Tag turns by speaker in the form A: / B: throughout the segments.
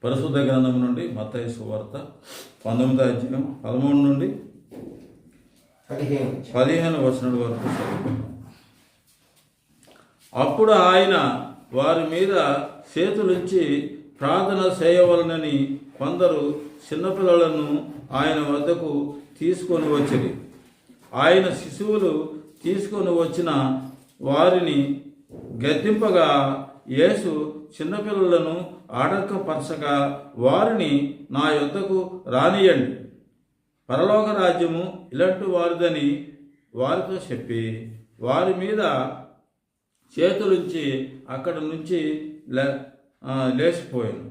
A: పరిశుద్ధ గ్రంథం నుండి మత్తయి సువార్త 19వ అధ్యాయం 13 నుండి 15 వచనాల వరకు చదువుకున్నాం. అప్పుడు ఆయన వారి మీద చేతులుంచి ప్రార్థన చేయవలనని కొందరు చిన్నపిల్లలను ఆయన వద్దకు తీసుకొని వచ్చిరి. ఆయన శిశువులు తీసుకొని వచ్చిన వారిని గద్దింపగా యేసు చిన్నపిల్లలను ఆటంకపరచక వారిని నా యొద్దకు రానియండి, పరలోక రాజ్యము ఇలాంటి వారిదని వారితో చెప్పి వారి మీద చేతులుంచి అక్కడి నుంచి లేచిపోయాను.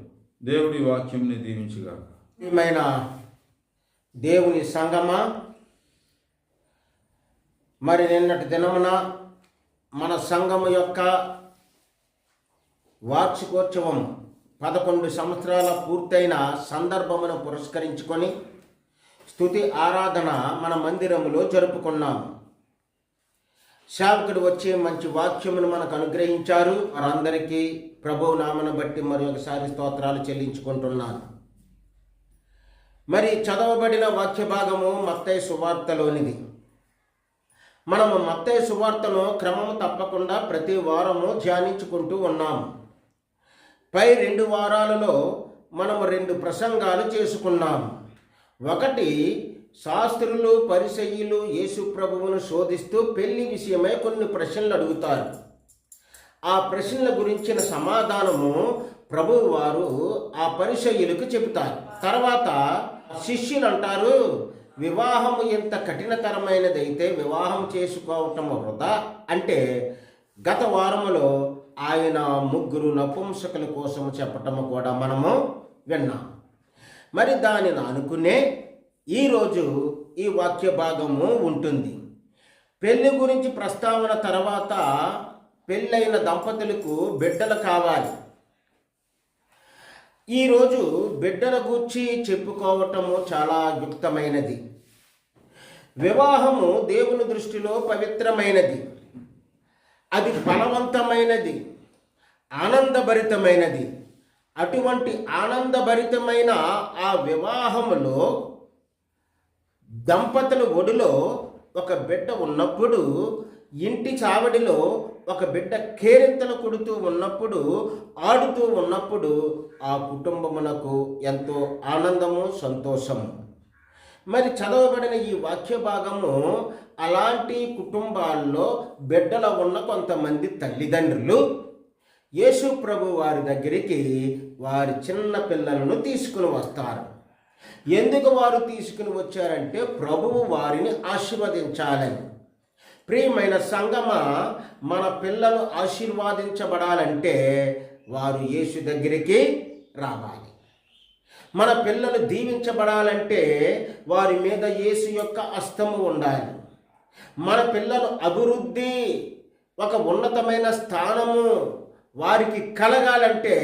A: దేవుడి వాక్యంని దీవించుగా.
B: ప్రియమైన దేవుని సంగమా, మరి నిన్నటి దినమున మన సంఘము యొక్క వార్షికోత్సవం 11 సంవత్సరాల పూర్తయిన సందర్భమును పురస్కరించుకొని స్తుతి ఆరాధన మన మందిరములో జరుపుకున్నాం. సేవకుడు వచ్చి మంచి వాక్యమును మనకు అనుగ్రహించారు. వారందరికీ ప్రభువు నామను బట్టి మరి ఒకసారి స్తోత్రాలు చెల్లించుకుంటున్నాను. మరి చదవబడిన వాక్య భాగము మత్తయి సువార్తలోనిది. మనము మత్తయి సువార్తను క్రమము తప్పకుండా ప్రతి వారము ధ్యానించుకుంటూ ఉన్నాము. పై 2 వారాలలో మనము 2 ప్రసంగాలు చేసుకున్నాము. ఒకటి, శాస్త్రులు పరిసయ్యులు యేసు ప్రభువును శోధిస్తూ పెళ్లి విషయమై కొన్ని ప్రశ్నలు అడుగుతారు. ఆ ప్రశ్నల గురించిన సమాధానము ప్రభువు వారు ఆ పరిసయ్యులకు చెబుతారు. తర్వాత శిష్యులు అంటారు, వివాహము ఎంత కఠినతరమైనదైతే వివాహం చేసుకోవటం వృధా అంటే గత వారములో ఆయన 3 నపుంసకుల కోసం చెప్పటము కూడా మనము విన్నాం. మరి దానిని అనుకునే ఈరోజు ఈ వాక్య భాగము ఉంటుంది. పెళ్లి గురించి ప్రస్తావన తర్వాత పెళ్ళైన దంపతులకు బిడ్డలు కావాలి. ఈరోజు బిడ్డల గూర్చి చెప్పుకోవటము చాలా యుక్తమైనది. వివాహము దేవుని దృష్టిలో పవిత్రమైనది, అది ఫలవంతమైనది, ఆనందభరితమైనది. అటువంటి ఆనందభరితమైన ఆ వివాహములో దంపతుల ఒడిలో ఒక బిడ్డ ఉన్నప్పుడు, ఇంటి చావడిలో ఒక బిడ్డ కేరింతలు కొడుతూ ఉన్నప్పుడు, ఆడుతూ ఉన్నప్పుడు ఆ కుటుంబమునకు ఎంతో ఆనందము, సంతోషము. మరి చదవబడిన ఈ వాక్య భాగము అలాంటి కుటుంబాల్లో బిడ్డలు ఉన్న కొంతమంది తల్లిదండ్రులు యేసు ప్రభు వారి దగ్గరికి వారి చిన్న పిల్లలను తీసుకుని వస్తారు. ఎందుకు వారు తీసుకుని వచ్చారంటే ప్రభువు వారిని ఆశీర్వదించాలని. ప్రియమైన సంగమా, మన పిల్లలు ఆశీర్వాదించబడాలంటే వారు యేసు దగ్గరికి రావాలి. మన పిల్లలు దీవించబడాలంటే వారి మీద యేసు యొక్క హస్తము ఉండాలి. మన పిల్లలు అభివృద్ధి, ఒక ఉన్నతమైన స్థానము వారికి కలగాలంటే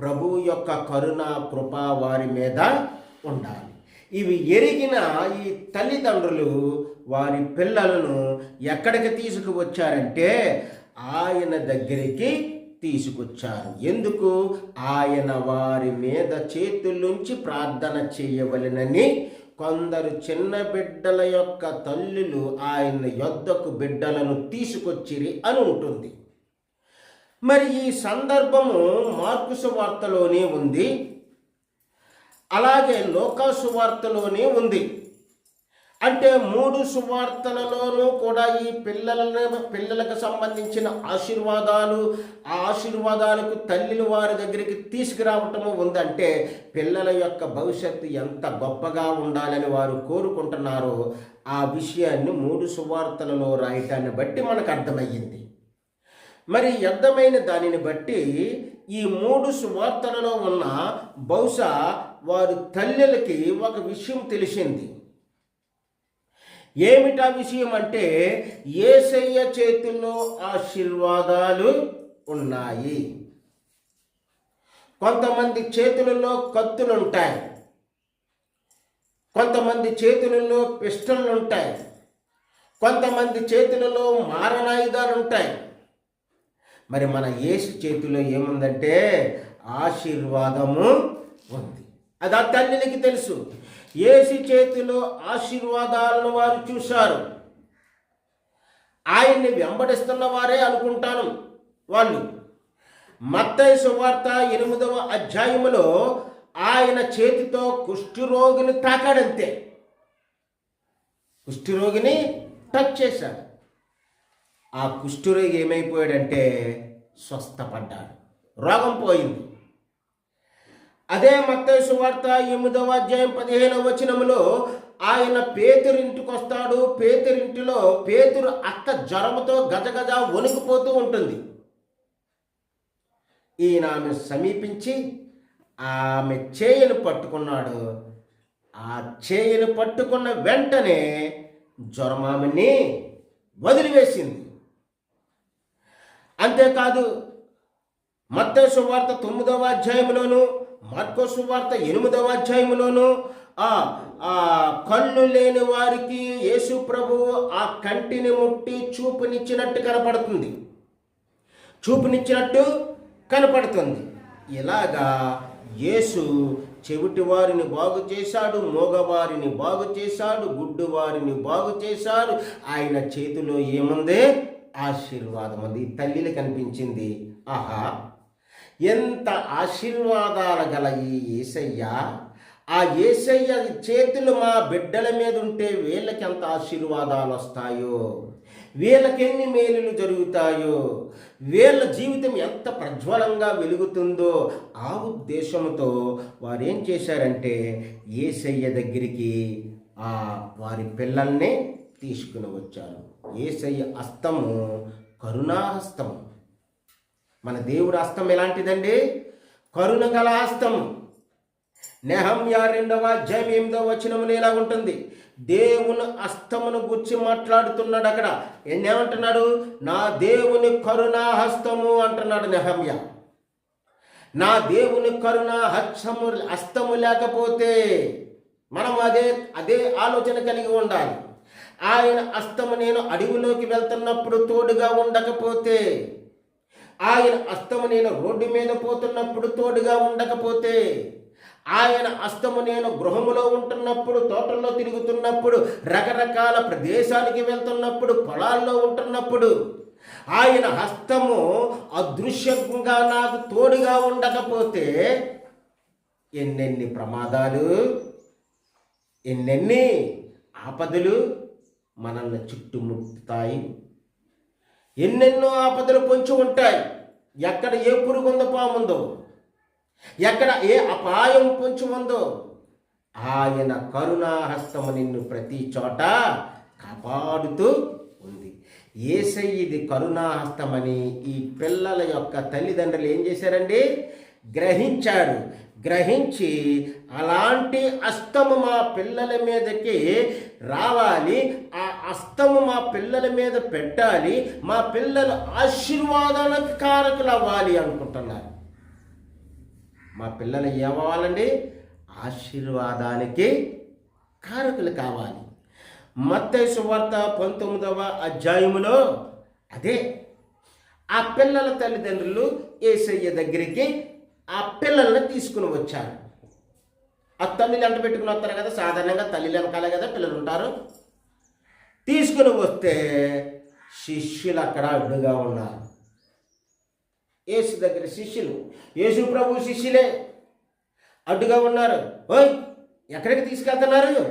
B: ప్రభువు యొక్క కరుణ, కృప వారి మీద ఉండాలి. ఇవి ఎరిగిన ఈ తల్లిదండ్రులు వారి పిల్లలను ఎక్కడికి తీసుకువచ్చారంటే ఆయన దగ్గరికి తీసుకొచ్చారు. ఎందుకు? ఆయన వారి మీద చేతులుంచి ప్రార్థన చేయవలెనని కొందరు చిన్న బిడ్డల యొక్క తల్లులు ఆయన యొద్దకు బిడ్డలను తీసుకొచ్చిరి అని ఉంటుంది. మరి ఈ సందర్భము మార్కు సువార్తలోనే ఉంది, అలాగే లూకా సువార్తలోనే ఉంది. అంటే 3 సువార్తలలోనూ కూడా ఈ పిల్లలకు సంబంధించిన ఆశీర్వాదాలు, ఆ ఆశీర్వాదాలకు తల్లిలు వారి దగ్గరికి తీసుకురావటము ఉందంటే పిల్లల యొక్క భవిష్యత్తు ఎంత గొప్పగా ఉండాలని వారు కోరుకుంటున్నారో ఆ విషయాన్ని 3 సువార్తలలో రాయటాన్ని బట్టి మనకు అర్థమయ్యింది. మరి అర్థమైన దానిని బట్టి ఈ 3 సువార్తలలో ఉన్న బహుశా వారి తల్లులకి ఒక విషయం తెలిసింది. ఏమిటా విషయం అంటే యేసయ్య చేతుల్లో ఆశీర్వాదాలు ఉన్నాయి. కొంతమంది చేతులలో కత్తులు ఉంటాయి, కొంతమంది చేతులలో పిస్టళ్ళు ఉంటాయి, కొంతమంది చేతులలో మారణాయుధాలు ఉంటాయి. మరి మన యేసు చేతిలో ఏముందంటే ఆశీర్వాదము ఉంది. అది ఆ తల్లికి తెలుసు. యేసు చేతిలో ఆశీర్వాదాలను వారు చూశారు. ఆయన్ని వెంబడిస్తున్న వారే అనుకుంటాను వాళ్ళు. మత్తయి సువార్త 8వ అధ్యాయములో ఆయన చేతితో కుష్ఠరోగిని తాకాడంతే. కుష్ఠరోగిని టచ్ చేశాడు. ఆ కుష్ఠరోగి ఏమైపోయాడంటే స్వస్థపడ్డాడు, రోగం పోయింది. అదే మత్తయి సువార్త 8వ అధ్యాయం 15వ వచనములో ఆయన పేతురింటికి వస్తాడు. పేతురింటిలో పేతురు అత్త జ్వరముతో గజగజ వణికిపోతూ ఉంటుంది. ఈయన ఆమె సమీపించి ఆమె చేయిని పట్టుకున్నాడు. ఆ చేయిని పట్టుకున్న వెంటనే జ్వరం ఆమెని వదిలివేసింది. అంతేకాదు మత్తయి సువార్త 9వ అధ్యాయంలోను, మార్కో సువార్త 8వ అధ్యాయంలోను కళ్ళు లేని వారికి యేసు ప్రభువు ఆ కంటిని ముట్టి చూపునిచ్చినట్టు కనపడుతుంది. ఇలాగా యేసు చెవిటి వారిని బాగు చేశాడు, మోగవారిని బాగు చేశాడు, గుడ్డు వారిని బాగు చేశాడు. ఆయన చేతిలో ఏముంది? ఆశీర్వాదం ఉంది. ఈ తల్లికి కనిపించింది, ఆహా ఎంత ఆశీర్వాదాలు గల ఈ యేసయ్య, ఆ యేసయ్య చేతులు మా బిడ్డల మీద ఉంటే వీళ్ళకి ఎంత ఆశీర్వాదాలు వస్తాయో, వీళ్ళకి ఎన్ని మేలులు జరుగుతాయో, వీళ్ళ జీవితం ఎంత ప్రజ్వలంగా వెలుగుతుందో ఆ ఉద్దేశంతో వారు ఏం చేశారంటే యేసయ్య దగ్గరికి వారి పిల్లల్ని తీసుకుని వచ్చారు. యేసయ్య హస్తము కరుణాహస్తము. మన దేవుడి హస్తం ఎలాంటిదండి? కరుణ గల హస్తం. నెహమ్యా 2వ అధ్యాయం 8వ వచనములో ఇలా ఉంటుంది. దేవుని హస్తమును గురించి మాట్లాడుతున్నాడు. అక్కడ ఏమంటున్నాడు? నా దేవుని కరుణా హస్తము అంటున్నాడు నెహమ్యా. నా దేవుని కరుణా హస్తము లేకపోతే మనం అదే ఆలోచన కలిగి ఉండాలి. ఆయన హస్తము నేను అడవిలోకి వెళ్తున్నప్పుడు తోడుగా ఉండకపోతే, ఆయన హస్తము నేను రోడ్డు మీద పోతున్నప్పుడు తోడుగా ఉండకపోతే, ఆయన హస్తము నేను గృహములో ఉంటున్నప్పుడు, తోటల్లో తిరుగుతున్నప్పుడు, రకరకాల ప్రదేశానికి వెళ్తున్నప్పుడు, పొలాల్లో ఉంటున్నప్పుడు ఆయన హస్తము అదృశ్యంగా నాకు తోడుగా ఉండకపోతే ఎన్నెన్ని ప్రమాదాలు, ఎన్నెన్ని ఆపదలు మనల్ని చుట్టుముట్టుతాయి. ఎన్నెన్నో ఆపదలు పొంచి ఉంటాయి. ఎక్కడ ఏ పురుగుందో పాముందో, ఎక్కడ ఏ అపాయం పొంచి ఉందో ఆయన కరుణాహస్తము నిన్ను ప్రతి చోట కాపాడుతూ ఉంది. యేసయ్యది కరుణాహస్తమని ఈ పిల్లల యొక్క తల్లిదండ్రులు ఏం చేశారండి? గ్రహించారు. గ్రహించి అలాంటి హస్తము మా పిల్లల మీదకి రావాలి, ఆ హస్తము మా పిల్లల మీద పెట్టాలి, మా పిల్లలు ఆశీర్వాదాలకు కారకులు అవ్వాలి అనుకుంటున్నారు. మా పిల్లలు ఏమవ్వాలండి? ఆశీర్వాదానికి కారకులు కావాలి. మత్తయి సువార్త 19వ అధ్యాయములో అదే ఆ పిల్లల తల్లిదండ్రులు యేసయ్య దగ్గరికి ఆ పిల్లల్ని తీసుకుని వచ్చారు. ఆ తల్లిలు అంట పెట్టుకుని వస్తారు కదా, సాధారణంగా తల్లిలు వెనకాలే కదా పిల్లలు ఉంటారు. తీసుకుని వస్తే శిష్యులు అక్కడ అడ్డుగా ఉన్నారు. యేసు దగ్గర శిష్యులు, యేసు ప్రభు శిష్యులే అడ్డుగా ఉన్నారు. ఓయ్ ఎక్కడికి తీసుకెళ్తున్నారు?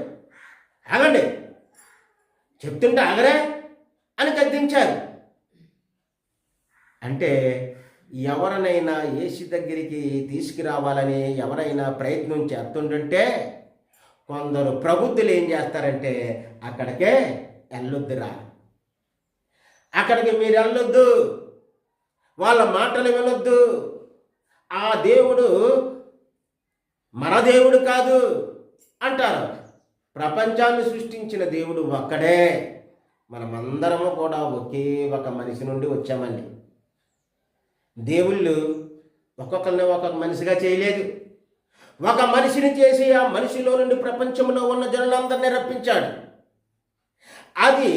B: ఆగండి, చెప్తుంటే ఆగరే అని గద్దించారు. అంటే ఎవరినైనా యేసు దగ్గరికి తీసుకురావాలని ఎవరైనా ప్రయత్నం చేస్తుంటే కొందరు ప్రబుద్ధులు ఏం చేస్తారంటే అక్కడికే వెళ్ళొద్దురా, అక్కడికి మీరు వెళ్ళొద్దు, వాళ్ళ మాటలు వినొద్దు, ఆ దేవుడు మన దేవుడు కాదు అంటారు. ప్రపంచాన్ని సృష్టించిన దేవుడు ఒక్కడే. మనమందరము కూడా ఒకే ఒక మనిషి నుండి వచ్చామండి. దేవుళ్ళు ఒక్కొక్కరిని ఒక్కొక్క మనిషిగా చేయలేదు. ఒక మనిషిని చేసి ఆ మనిషిలో నుండి ప్రపంచంలో ఉన్న జనులందరినీ రప్పించాడు. అది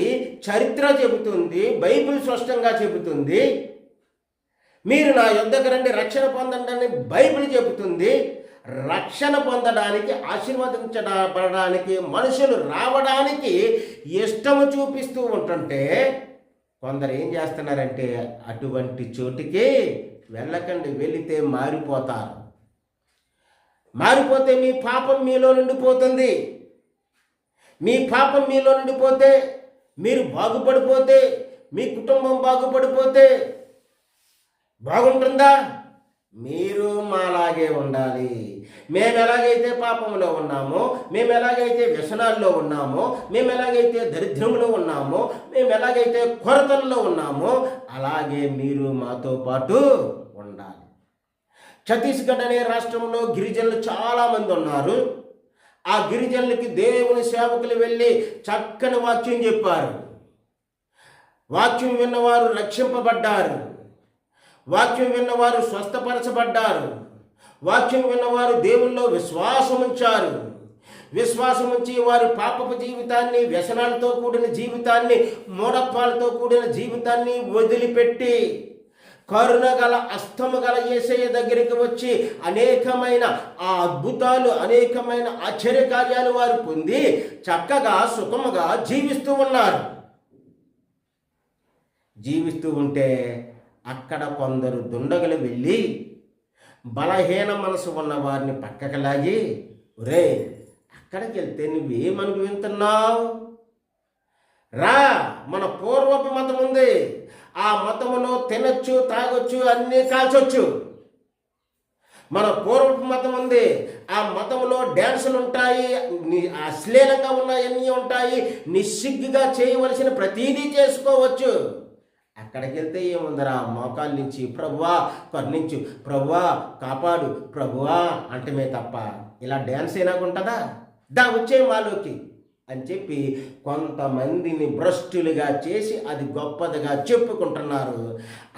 B: చరిత్ర చెబుతుంది, బైబిల్ స్పష్టంగా చెబుతుంది. మీరు నా యొద్దకు రండి రక్షణ పొందండి అని బైబిల్ చెబుతుంది. రక్షణ పొందడానికి, ఆశీర్వదించబడడానికి, మనుషులు రావడానికి ఇష్టము చూపిస్తూ ఉంటుంటే కొందరు ఏం చేస్తున్నారంటే అటువంటి చోటికి వెళ్ళకండి. వెళితే మారిపోతారు. మారిపోతే మీ పాపం మీలో నుండి పోతుంది. మీ పాపం మీలో నుండి పోతే, మీరు బాగుపడిపోతే, మీ కుటుంబం బాగుపడిపోతే బాగుంటుందా? మీరు మాలాగే ఉండాలి. మేము ఎలాగైతే పాపంలో ఉన్నామో, మేము ఎలాగైతే వ్యసనాల్లో ఉన్నామో, మేము ఎలాగైతే దరిద్రంలో ఉన్నామో, మేము ఎలాగైతే కొరతల్లో ఉన్నామో అలాగే మీరు మాతో పాటు ఉండాలి. ఛత్తీస్గఢ్ అనే రాష్ట్రంలో గిరిజనులు చాలామంది ఉన్నారు. ఆ గిరిజనులకి దేవుని సేవకులు వెళ్ళి చక్కని వాక్యం చెప్పారు. వాక్యం విన్నవారు రక్షింపబడ్డారు. వాక్యం విన్నవారు స్వస్థపరచబడ్డారు. వాక్యం విన్నవారు దేవుల్లో విశ్వాసం ఉంచారు. విశ్వాసం ఉంచి వారి పాపపు జీవితాన్ని, వ్యసనాలతో కూడిన జీవితాన్ని, మూఢత్వాలతో కూడిన జీవితాన్ని వదిలిపెట్టి కరుణ గల, అస్తము గల యేసయ్య దగ్గరికి వచ్చి అనేకమైన ఆ అద్భుతాలు, అనేకమైన ఆశ్చర్యకార్యాలు వారు పొంది చక్కగా సుఖముగా జీవిస్తూ ఉన్నారు. జీవిస్తూ ఉంటే అక్కడ కొందరు దుండగులు వెళ్ళి బలహీన మనసు ఉన్న వారిని పక్కకు లాగి, ఒరే అక్కడికి వెళ్తే నువ్వేమనుభవిస్తున్నావు? రా, మన పూర్వపు మతం ఉంది. ఆ మతములో తినొచ్చు, తాగొచ్చు, అన్నీ కాల్చొచ్చు. మన పూర్వపు మతం ఉంది. ఆ మతంలో డ్యాన్సులు ఉంటాయి, అశ్లీలంగా ఉన్నాయన్నీ ఉంటాయి. నిస్సిగ్గుగా చేయవలసిన ప్రతీదీ చేసుకోవచ్చు. అక్కడికి వెళ్తే ఏముందరా, మోకాల నుంచి ప్రభువా కరుణించు, ప్రభువా కాపాడు, ప్రభువా అంటమే తప్ప ఇలా డ్యాన్స్ అయినాకుంటుందా? దా వచ్చే మాలోకి అని చెప్పి కొంతమందిని భ్రష్టులుగా చేసి అది గొప్పదిగా చెప్పుకుంటున్నారు.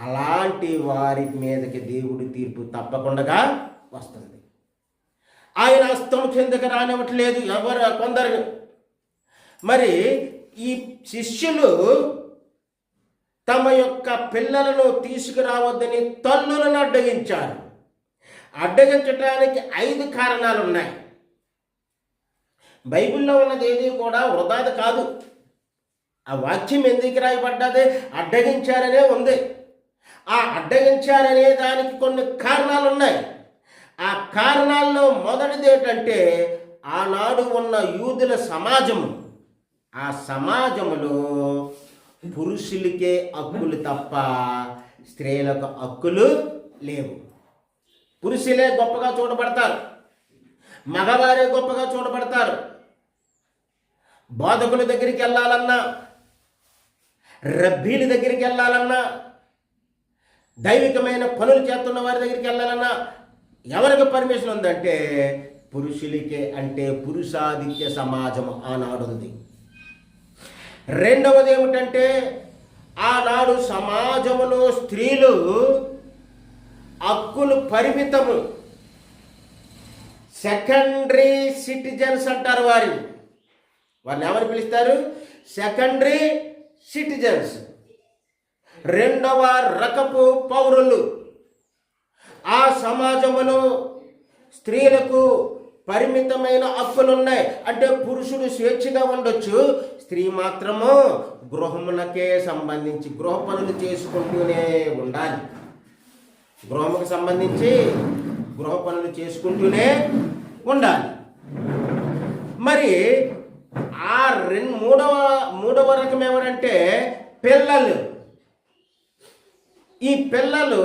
B: అలాంటి వారి మీదకి దేవుడి తీర్పు తప్పకుండా వస్తుంది. ఆయన హస్తం కిందకి రానివ్వట్లేదు కొందరు. మరి ఈ శిష్యులు తమ యొక్క పిల్లలను తీసుకురావద్దని తల్లులను అడ్డగించారు. అడ్డగించడానికి 5 కారణాలు ఉన్నాయి. బైబిల్లో ఉన్నది ఏది కూడా వృధాది కాదు. ఆ వాక్యం ఎందుకు రాయబడ్డది? అడ్డగించారనే ఉంది. ఆ అడ్డగించారనే దానికి కొన్ని కారణాలు ఉన్నాయి. ఆ కారణాల్లో మొదటిది ఏంటంటే, ఆనాడు ఉన్న యూదుల సమాజము, ఆ సమాజములో పురుషులకే హక్కులు తప్ప స్త్రీలకు హక్కులు లేవు. పురుషులే గొప్పగా చూడబడతారు, మగవారే గొప్పగా చూడబడతారు. బోధకుల దగ్గరికి వెళ్ళాలన్నా, రబ్బీల దగ్గరికి వెళ్ళాలన్నా, దైవికమైన పనులు చేస్తున్న వారి దగ్గరికి వెళ్ళాలన్నా ఎవరికి పర్మిషన్ ఉందంటే పురుషులకే. అంటే పురుషాధిక్య సమాజం ఆనాడు ఉంది. రెండవది ఏమిటంటే, ఆనాడు సమాజంలో స్త్రీలు హక్కులు పరిమితము. సెకండరీ సిటిజన్స్ అంటారు వారిని ఎవరు పిలుస్తారు? సెకండరీ సిటిజన్స్, రెండవ రకపు పౌరులు. ఆ సమాజంలో స్త్రీలకు పరిమితమైన హక్కులు ఉన్నాయి. అంటే పురుషుడు స్వేచ్ఛగా ఉండొచ్చు, స్త్రీ మాత్రము గృహమునకే సంబంధించి గృహ పనులు చేసుకుంటూనే ఉండాలి. గృహముకు సంబంధించి గృహ పనులు చేసుకుంటూనే ఉండాలి. మరి ఆ మూడవ రకం ఎవరంటే పిల్లలు. ఈ పిల్లలు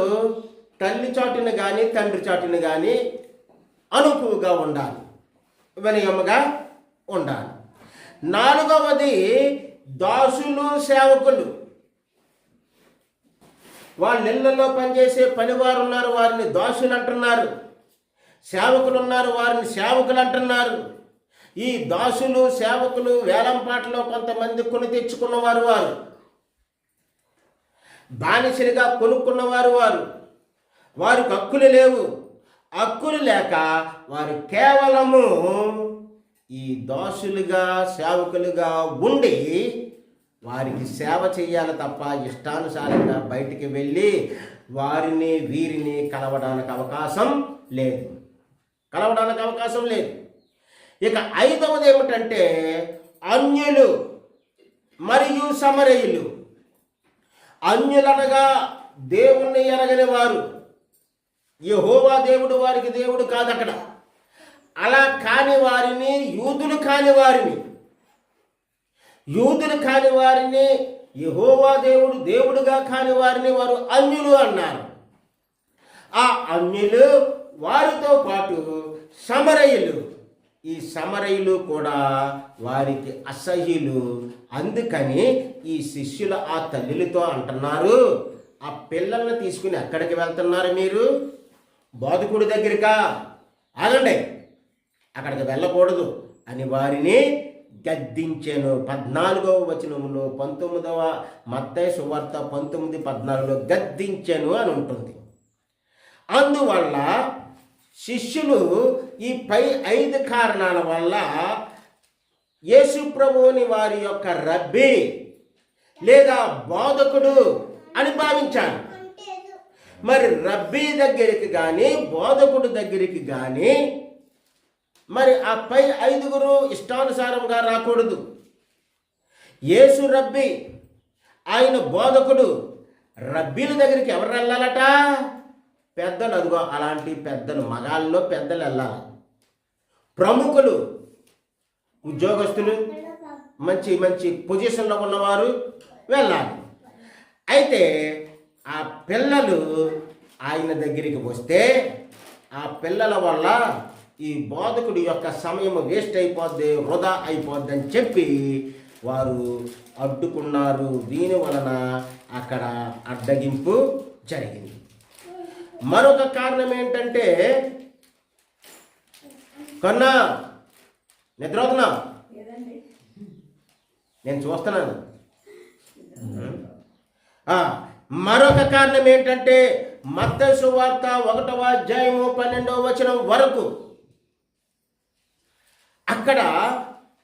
B: తల్లి చాటున కానీ తండ్రి చాటున కానీ అనుకువగా ఉండాలి, వినయముగా ఉండాలి. నాలుగవది దాసులు, సేవకులు. వాళ్ళ ఇళ్లలో పనిచేసే పనివారు ఉన్నారు, వారిని దాసులు అంటున్నారు. సేవకులు ఉన్నారు, వారిని సేవకులు అంటున్నారు. ఈ దాసులు, సేవకులు వేలంపాటలో కొంతమంది కొని తెచ్చుకున్నవారు, వారు బానిసలుగా కొనుక్కున్నవారు, వారికి హక్కులు లేవు. హక్కులు లేక వారు కేవలము ఈ దాసులుగా, సేవకులుగా ఉండి వారికి సేవ చేయాలి తప్ప ఇష్టానుసారంగా బయటికి వెళ్ళి వారిని వీరిని కలవడానికి అవకాశం లేదు. కలవడానికి అవకాశం లేదు. ఇక ఐదవది ఏమిటంటే అన్యులు మరియు సమరయులు. అన్యులనగా దేవుణ్ణి ఎరగని వారు, యెహోవా దేవుడు వారికి దేవుడు కాదు అక్కడ. అలా కాని వారిని, యూదులు కాని వారిని యెహోవా దేవుడు దేవుడుగా కాని వారిని వారు అన్యులు అన్నారు. ఆ అన్యులు వారితో పాటు సమరయులు. ఈ సమరయులు కూడా వారికి అసహ్యులు. అందుకని ఈ శిష్యులు ఆ తల్లులతో అంటున్నారు, ఆ పిల్లల్ని తీసుకుని ఎక్కడికి వెళ్తున్నారు మీరు? బోధకుడి దగ్గరికా? ఆగండి, అక్కడికి వెళ్ళకూడదు అని వారిని గద్దించాను. 14వ వచనంలో 19వ మత్తయి సువార్త 19:14 గద్దించాను అని ఉంటుంది. అందువల్ల శిష్యులు ఈ పై 5 కారణాల వల్ల యేసు ప్రభువుని వారి యొక్క రబ్బీ లేదా బోధకుడు అని భావించారు. మరి రబ్బీ దగ్గరికి కానీ బోధకుడు దగ్గరికి కానీ మరి ఆ పై 5 ఇష్టానుసారంగా రాకూడదు. యేసు రబ్బీ, ఆయన బోధకుడు. రబ్బీల దగ్గరికి ఎవరు వెళ్ళాలట? పెద్దలు. అదిగో అలాంటి పెద్దలు, మగాళ్ళలో పెద్దలు వెళ్ళాలి. ప్రముఖులు, ఉద్యోగస్తులు, మంచి మంచి పొజిషన్లో ఉన్నవారు వెళ్ళాలి. అయితే ఆ పిల్లలు ఆయన దగ్గరికి వస్తే ఆ పిల్లల వల్ల ఈ బోధకుడి యొక్క సమయం వేస్ట్ అయిపోద్ది, వృధా అయిపోద్ది అని చెప్పి వారు అడ్డుకున్నారు. దీని వలన అక్కడ అడ్డగింపు జరిగింది. మరొక కారణం ఏంటంటే, కన్నా నిద్రవుతున్నా, నేను చూస్తున్నాను. మరొక కారణం ఏంటంటే మత్తయి సువార్త 1వ అధ్యాయము 12వ వచనం వరకు అక్కడ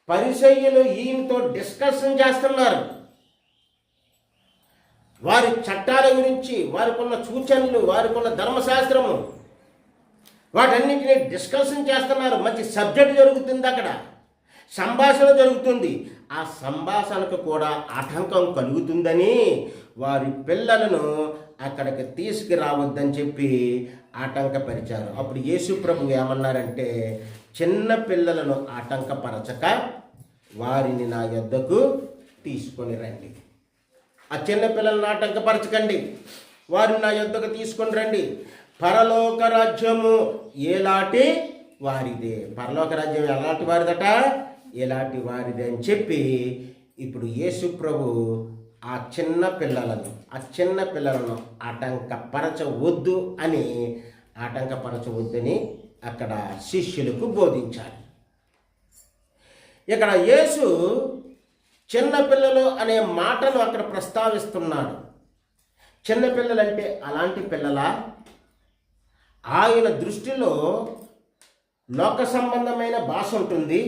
B: పరిసయ్యులు ఈయనతో డిస్కషన్ చేస్తున్నారు. వారి చట్టాల గురించి, వారికి ఉన్న సూచనలు, వారికి ఉన్న ధర్మశాస్త్రము, వాటన్నిటిని డిస్కషన్ చేస్తున్నారు. మంచి సబ్జెక్ట్ జరుగుతుంది, అక్కడ సంభాషణ జరుగుతుంది. ఆ సంభాషణకు కూడా ఆటంకం కలుగుతుందని వారి పిల్లలను అక్కడికి తీసుకురావద్దని చెప్పి ఆటంకపరిచారు. అప్పుడు యేసు ప్రభు ఏమన్నారంటే, చిన్న పిల్లలను ఆటంకపరచక వారిని నా యొద్దకు తీసుకొని రండి. ఆ చిన్న పిల్లలను ఆటంకపరచకండి, వారిని నా యొద్దకు తీసుకొని రండి. పరలోక రాజ్యము ఎలాంటి వారిదే. పరలోక రాజ్యం ఎలాంటి వారిదట? ఎలాంటి వారిదే అని చెప్పి ఇప్పుడు యేసు ప్రభు ఆ చిన్న పిల్లలను ఆటంకపరచవద్దు అని అక్కడ శిష్యులకు బోధించాడు. ఇక్కడ యేసు చిన్నపిల్లలు అనే మాటను అక్కడ ప్రస్తావిస్తున్నాడు. చిన్నపిల్లలంటే అలాంటి పిల్లలా? ఆయన దృష్టిలో లోక సంబంధమైన భాష ఉంటుంది,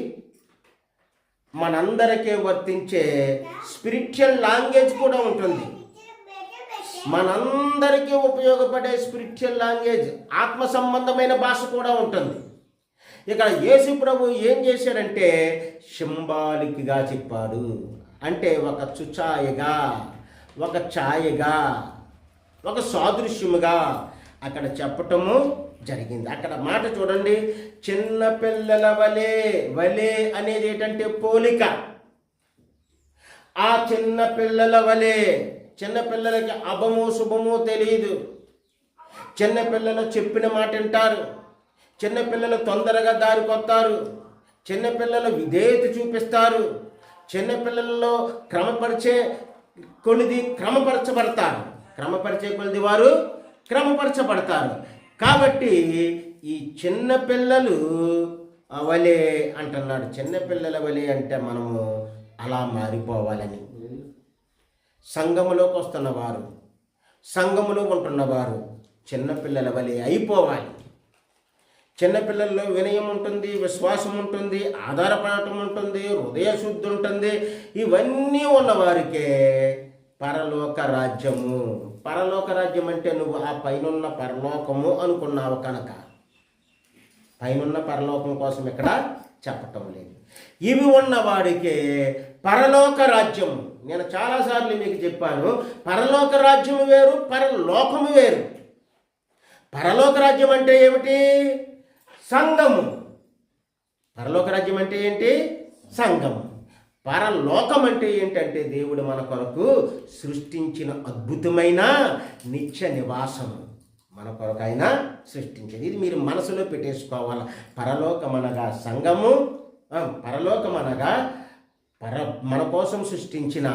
B: మనందరికీ వర్తించే స్పిరిచువల్ లాంగ్వేజ్ కూడా ఉంటుంది. మనందరికీ ఉపయోగపడే స్పిరిచువల్ లాంగ్వేజ్, ఆత్మ సంబంధమైన భాష కూడా ఉంటుంది. ఇక్కడ యేసు ప్రభు ఏం చేశాడంటే సింబాలిక్గా చెప్పాడు. అంటే ఒక చుచాయగా, ఒక ఛాయగా, ఒక సాదృశ్యముగా అక్కడ చెప్పటము జరిగింది. అక్కడ మాట చూడండి, చిన్న పిల్లల వలే అనేది ఏంటంటే పోలిక. ఆ చిన్న పిల్లల వలే, చిన్నపిల్లలకి అభము శుభము తెలియదు. చిన్నపిల్లలు చెప్పిన మాట వింటారు. చిన్నపిల్లలు తొందరగా దారికొస్తారు. చిన్నపిల్లలు విధేయత చూపిస్తారు. చిన్నపిల్లలలో క్రమపరిచే కొలిది వారు క్రమపరచబడతారు. కాబట్టి ఈ చిన్నపిల్లలు వలే అంటున్నాడు. చిన్నపిల్లల వలే అంటే మనము అలా మారిపోవాలని. సంఘములోకి వస్తున్నవారు, సంఘములో ఉంటున్నవారు చిన్నపిల్లల వలె అయిపోవాలి. చిన్నపిల్లల్లో వినయం ఉంటుంది, విశ్వాసం ఉంటుంది, ఆధారపడటం ఉంటుంది, హృదయ శుద్ధి ఉంటుంది. ఇవన్నీ ఉన్నవారికే పరలోక రాజ్యము. పరలోక రాజ్యం అంటే నువ్వు ఆ పైనున్న పరలోకము అనుకున్నావు కనుక. పైనున్న పరలోకం కోసం ఇక్కడ చెప్పటం లేదు. ఇవి ఉన్న వాడికే పరలోక రాజ్యం. నేను చాలాసార్లు మీకు చెప్పాను, పరలోక రాజ్యము వేరు, పరలోకము వేరు. పరలోక రాజ్యం అంటే ఏమిటి? సంఘము. పరలోక రాజ్యం అంటే ఏంటి? సంఘము. పరలోకం అంటే ఏంటంటే దేవుడు మన కొరకు సృష్టించిన అద్భుతమైన నిత్య నివాసము. మన కొరకు ఆయన సృష్టించింది. ఇది మీరు మనసులో పెట్టేసుకోవాలి. పరలోకమనగా సంఘము, పరలోకమనగా మన కోసం సృష్టించిన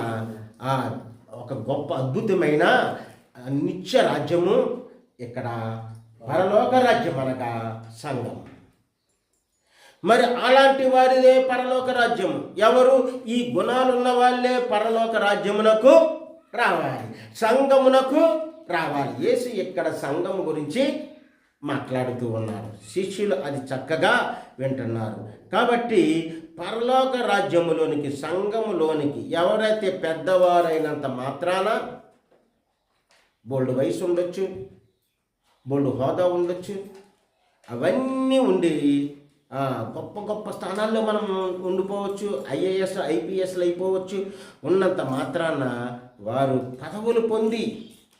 B: ఒక గొప్ప అద్భుతమైన నిత్య రాజ్యము. ఇక్కడ పరలోక రాజ్యం అనగా సంఘం. మరి అలాంటి వారిదే పరలోక రాజ్యం. ఎవరు? ఈ గుణాలున్న వాళ్ళే పరలోక రాజ్యమునకు రావాలి, సంఘమునకు రావాలి. యేసు ఇక్కడ సంఘం గురించి మాట్లాడుతూ ఉన్నారు. శిష్యులు అది చక్కగా వింటున్నారు. కాబట్టి పరలోక రాజ్యములోనికి, సంఘములోనికి ఎవరైతే పెద్దవారైనంత మాత్రాన బోల్డ్ వయసు ఉండొచ్చు, బోల్డ్ హోదా ఉండొచ్చు, అవన్నీ ఉండి గొప్ప గొప్ప స్థానాల్లో మనం ఉండిపోవచ్చు, ఐఏఎస్ ఐపీఎస్లు అయిపోవచ్చు. ఉన్నంత మాత్రాన వారు పదవులు పొంది,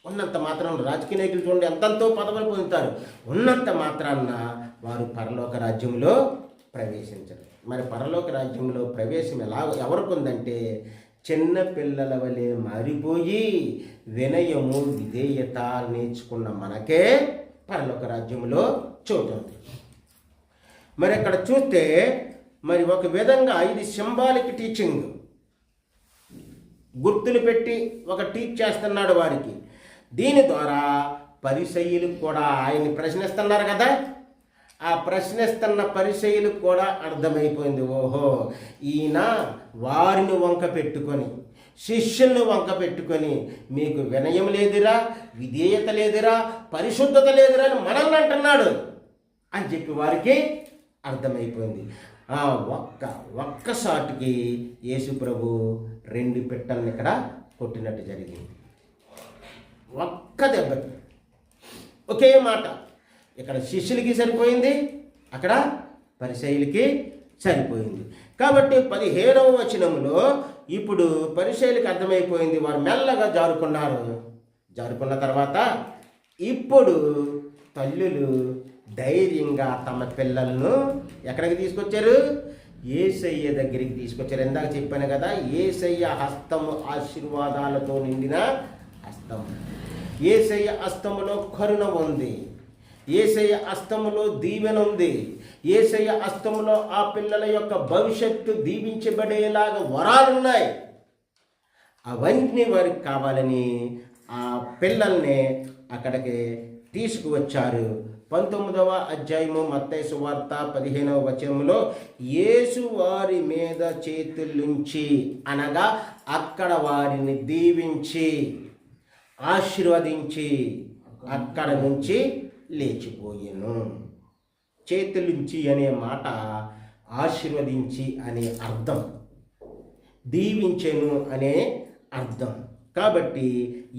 B: ఉన్నంత మాత్రాన రాజకీయ నాయకులు చూడండి ఎంతంతో పదవులు పొందుతారు, ఉన్నంత మాత్రాన వారు పరలోక రాజ్యంలో ప్రవేశించరు. మరి పరలోక రాజ్యంలో ప్రవేశం ఎవరికి ఉందంటే చిన్న పిల్లల వలె మారిపోయి వినయము విధేయత నేర్చుకున్న మనకే పరలోక రాజ్యంలో చోటు ఉంది. మరి అక్కడ చూస్తే మరి ఒక విధంగా ఇది సింబాలిక్ టీచింగ్, గుర్తులు పెట్టి ఒక టీచ్ చేస్తున్నాడు వారికి. దీని ద్వారా పరిసయ్యులకు కూడా ఆయన్ని ప్రశ్నిస్తున్నారు కదా, ఆ ప్రశ్నిస్తున్న పరిసయ్యులకు కూడా అర్థమైపోయింది. ఓహో, ఈయన వారిని వంక పెట్టుకొని, శిష్యులను వంక పెట్టుకొని మీకు వినయం లేదురా, విధేయత లేదురా, పరిశుద్ధత లేదురా అని మనల్ని అంటున్నాడు అని చెప్పి వారికి అర్థమైపోయింది. ఒక్కసాటికి యేసు ప్రభు 2 పిట్టల్ని ఇక్కడ కొట్టినట్టు జరిగింది. ఒక్క దెబ్బకి, ఒకే మాట. ఇక్కడ శిష్యులకి సరిపోయింది, అక్కడ పరిసయ్యులకి సరిపోయింది. కాబట్టి 15వ వచనంలో ఇప్పుడు పరిసయ్యులకి అర్థమైపోయింది. వారు మెల్లగా జారుకున్నారు. జారుకున్న తర్వాత ఇప్పుడు తల్లులు ధైర్యంగా తమ పిల్లలను ఎక్కడికి తీసుకొచ్చారు? యేసయ్య దగ్గరికి తీసుకొచ్చారు. ఇందాక చెప్పాను కదా, యేసయ్య హస్తము ఆశీర్వాదాలతో నిండిన హస్తం. యేసయ్య హస్తములో కరుణ ఉంది, యేసయ్య హస్తములో దీవెన ఉంది, యేసయ్య హస్తములో ఆ పిల్లల యొక్క భవిష్యత్తు దీవించబడేలాగా వరాలున్నాయి. అవన్నీ వారికి కావాలని ఆ పిల్లల్ని అక్కడికి తీసుకువచ్చారు. 19వ అధ్యాయము మత్తయి సువార్త 15వ వచనంలో యేసు వారి మీద చేతులుంచి, అనగా అక్కడ వారిని దీవించి ఆశీర్వదించి అక్కడ నుంచి లేచిపోయాను. చేతులుంచి అనే మాట ఆశీర్వదించి అనే అర్థం, దీవించెను అనే అర్థం. కాబట్టి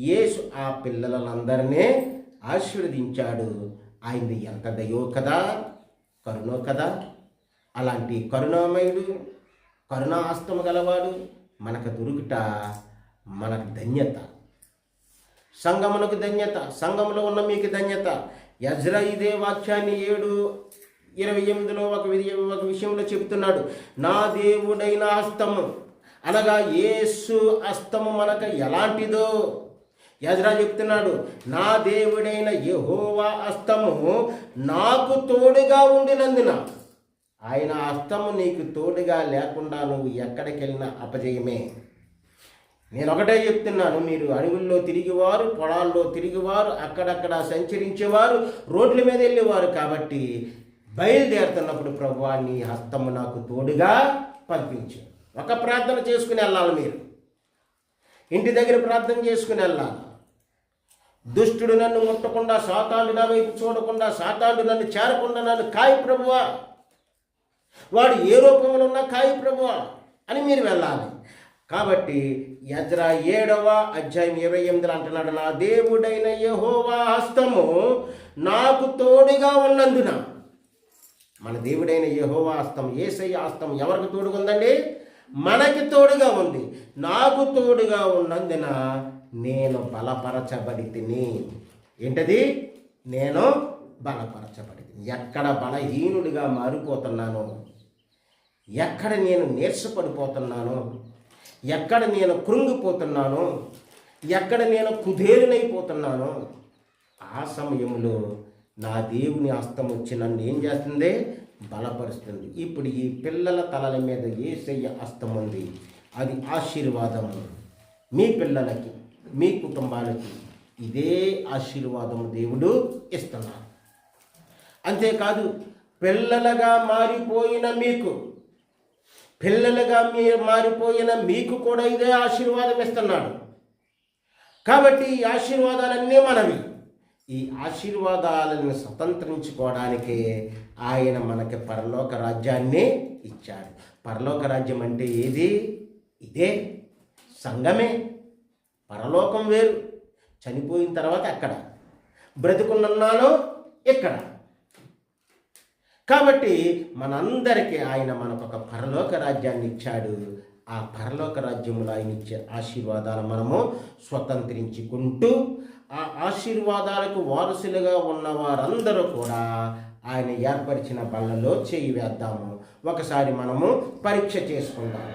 B: యేసు ఆ పిల్లలందరినీ ఆశీర్వదించాడు. ఆయనది ఎంత దయో కదా, కరుణో కదా. అలాంటి కరుణామయుడు, కరుణాహస్తము గలవాడు మనకు దొరుకుట మనకు ధన్యత. సంఘమునకు ధన్యత, సంఘంలో ఉన్న మీకు ధన్యత. ఎజ్రా ఇదే వాక్యాన్ని 7:28లో ఒక విషయంలో చెబుతున్నాడు. నా దేవుడైన హస్తము, అనగా యేసు హస్తము మనకు ఎలాంటిదో ఎజ్రా చెప్తున్నాడు. నా దేవుడైన యెహోవా హస్తము నాకు తోడుగా ఉండినందున. ఆయన హస్తము నీకు తోడుగా లేకుండా నువ్వు ఎక్కడికి వెళ్ళినా అపజయమే. నేను ఒకటే చెప్తున్నాను, మీరు అడవుల్లో తిరిగివారు, పొలాల్లో తిరిగివారు, అక్కడక్కడ సంచరించేవారు, రోడ్ల మీద వెళ్ళేవారు. కాబట్టి బయలుదేరుతున్నప్పుడు ప్రభువా నీ హస్తము నాకు తోడుగా పంపించు. ఒక ప్రార్థన చేసుకుని వెళ్ళాలి. మీరు ఇంటి దగ్గర ప్రార్థన చేసుకుని వెళ్ళాలి. దుష్టుడు నన్ను ముట్టకుండా, సాతానుడు నా వైపు చూడకుండా, సాతానుడు నన్ను చేరకుండా నన్ను కాయి ప్రభువా, వాడు ఏ రూపంలో ఉన్నా కాయి ప్రభువా అని మీరు వెళ్ళాలి. కాబట్టి ఎజ్రా 7వ అధ్యాయం 28 అంటున్నాడు, నా దేవుడైన యెహోవా హస్తము నాకు తోడుగా ఉన్నందున. మన దేవుడైన యెహోవా హస్తం, యేసయ్య హస్తం ఎవరికి తోడుగా ఉందండి? మనకి తోడుగా ఉంది. నాకు తోడుగా ఉన్నందున నేను బలపరచబడి తిని. ఏంటది? నేను బలపరచబడి. ఎక్కడ బలహీనుడిగా మారిపోతున్నాను, ఎక్కడ నేను నీరసపడిపోతున్నాను, ఎక్కడ నేను కృంగిపోతున్నాను, ఎక్కడ నేను కుదేలునైపోతున్నాను, ఆ సమయంలో నా దేవుని హస్తం వచ్చి నన్ను ఏం చేస్తుంది? బలపరుస్తుంది. ఇప్పుడు ఈ పిల్లల తలల మీద యేసయ్య హస్తం ఉంది. అది ఆశీర్వాదం. మీ పిల్లలకి, మీ కుటుంబాలకి ఇదే ఆశీర్వాదం దేవుడు ఇస్తున్నారు. అంతేకాదు, పిల్లలుగా మారిపోయిన మీకు కూడా ఇదే ఆశీర్వాదం ఇస్తున్నాడు. కాబట్టి ఈ ఆశీర్వాదాలన్నీ మనవి. ఈ ఆశీర్వాదాలను స్వతంత్రించుకోవడానికే ఆయన మనకి పరలోక రాజ్యాన్ని ఇచ్చాడు. పరలోక రాజ్యం అంటే ఏది? ఇదే, సంఘమే. పరలోకం వేరు, చనిపోయిన తర్వాత అక్కడ, బ్రతుకున్నాలో ఇక్కడ. కాబట్టి మనందరికీ ఆయన మనకొక పరలోక రాజ్యాన్ని ఇచ్చాడు. ఆ పరలోక రాజ్యములో ఆయన ఇచ్చే ఆశీర్వాదాలు మనము స్వతంత్రించుకుంటూ, ఆ ఆశీర్వాదాలకు వారసులుగా ఉన్న వారందరూ కూడా ఆయన ఏర్పరిచిన బళ్ళలో చేయి వేద్దాము. ఒకసారి మనము పరీక్ష చేసుకుందాం.